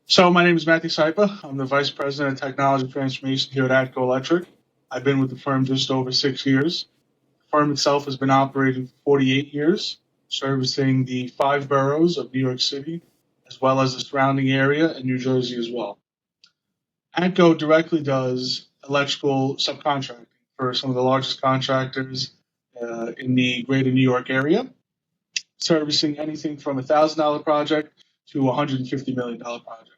So my name is Matthew Sypa. I'm the Vice President of Technology Transformation here at ADCO Electric. I've been with the firm just over 6 years. The firm itself has been operating for 48 years, servicing the 5 boroughs of New York City, as well as the surrounding area in New Jersey as well. ADCO directly does electrical subcontracting for some of the largest contractors in the greater New York area, servicing anything from a $1,000 project to a $150 million project.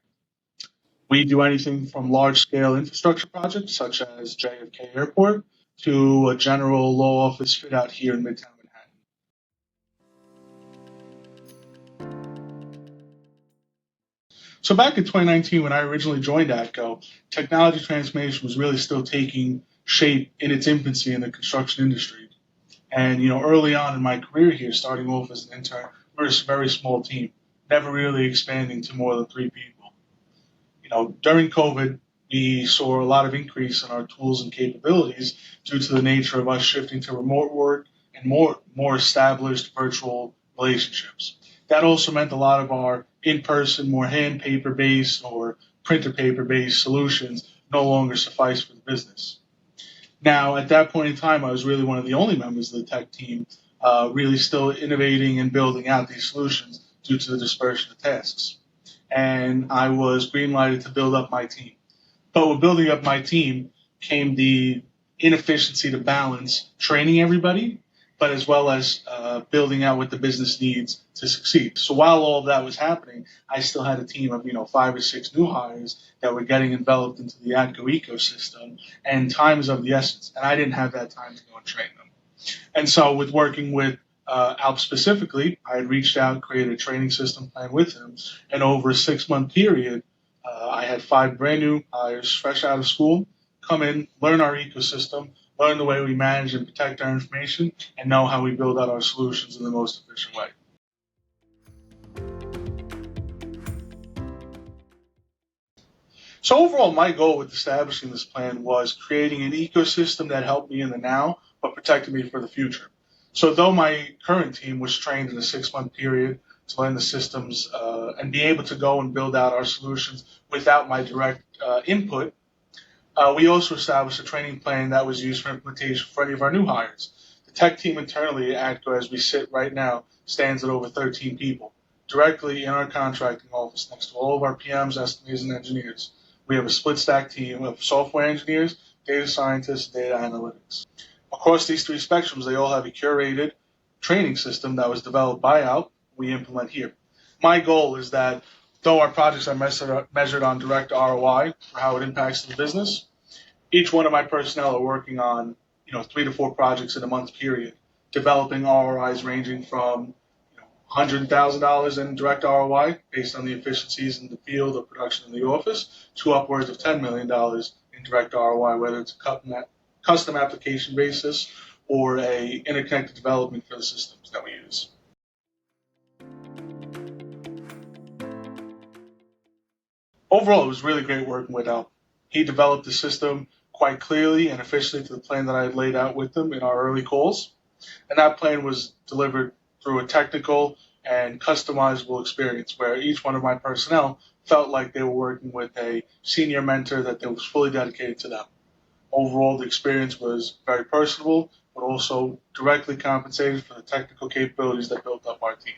We do anything from large-scale infrastructure projects such as JFK Airport to a general law office fit out here in Midtown Manhattan. So back in 2019, when I originally joined ADCO, technology transformation was really still taking shape in its infancy in the construction industry. And early on in my career here, starting off as an intern, we were a very small team, never really expanding to more than 3 people. During COVID, we saw a lot of increase in our tools and capabilities due to the nature of us shifting to remote work and more established virtual relationships. That also meant a lot of our in-person, more hand paper-based or printer paper-based solutions no longer suffice for the business. Now, at that point in time, I was really one of the only members of the tech team really still innovating and building out these solutions due to the dispersion of tasks. And I was green-lighted to build up my team. But with building up my team came the inefficiency to balance training everybody, but as well as building out what the business needs to succeed. So while all of that was happening, I still had a team of 5 or 6 new hires that were getting enveloped into the ADCO ecosystem, and time is of the essence. And I didn't have that time to go and train them. And so with working with Alp specifically, I had reached out, created a training system plan with him, and over a 6-month period, I had 5 brand new hires fresh out of school come in, learn our ecosystem, learn the way we manage and protect our information, and know how we build out our solutions in the most efficient way. So overall, my goal with establishing this plan was creating an ecosystem that helped me in the now, but protected me for the future. So though my current team was trained in a 6-month period to learn the systems and be able to go and build out our solutions without my direct input, we also established a training plan that was used for implementation for any of our new hires. The tech team internally at ADCO, as we sit right now, stands at over 13 people, directly in our contracting office next to all of our PMs, estimators, and engineers. We have a split stack team of software engineers, data scientists, data analytics. Across these 3 spectrums, they all have a curated training system that was developed by Alp, we implement here. My goal is that though our projects are measured on direct ROI for how it impacts the business, each one of my personnel are working on 3 to 4 projects in a month period, developing ROIs ranging from $100,000 in direct ROI based on the efficiencies in the field or production in the office to upwards of $10 million in direct ROI, whether it's a custom application basis or a interconnected development for the systems that we use. Overall, it was really great working with Al. He developed the system quite clearly and efficiently to the plan that I had laid out with him in our early calls. And that plan was delivered through a technical and customizable experience where each one of my personnel felt like they were working with a senior mentor that was fully dedicated to them. Overall, the experience was very personable, but also directly compensated for the technical capabilities that built up our team.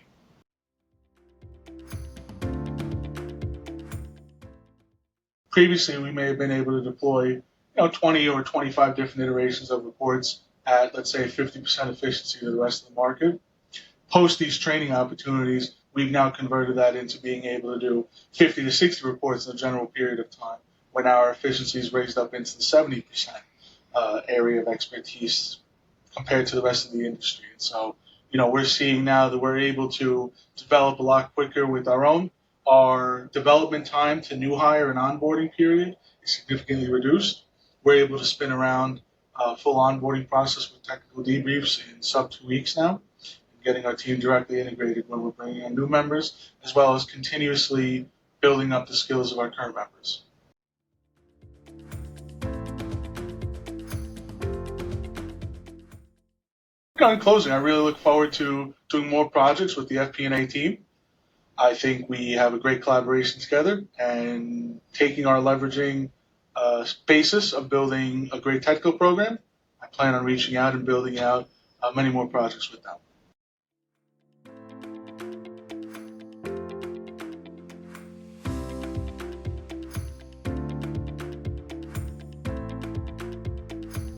Previously, we may have been able to deploy 20 or 25 different iterations of reports at, let's say, 50% efficiency to the rest of the market. Post these training opportunities, we've now converted that into being able to do 50 to 60 reports in a general period of time, when our efficiency is raised up into the 70% area of expertise compared to the rest of the industry. And so, we're seeing now that we're able to develop a lot quicker with our own. Our development time to new hire and onboarding period is significantly reduced. We're able to spin around a full onboarding process with technical debriefs in sub 2 weeks now, getting our team directly integrated when we're bringing in new members, as well as continuously building up the skills of our current members. In closing, I really look forward to doing more projects with the FP&A team. I think we have a great collaboration together, and taking our leveraging basis of building a great technical program, I plan on reaching out and building out many more projects with them.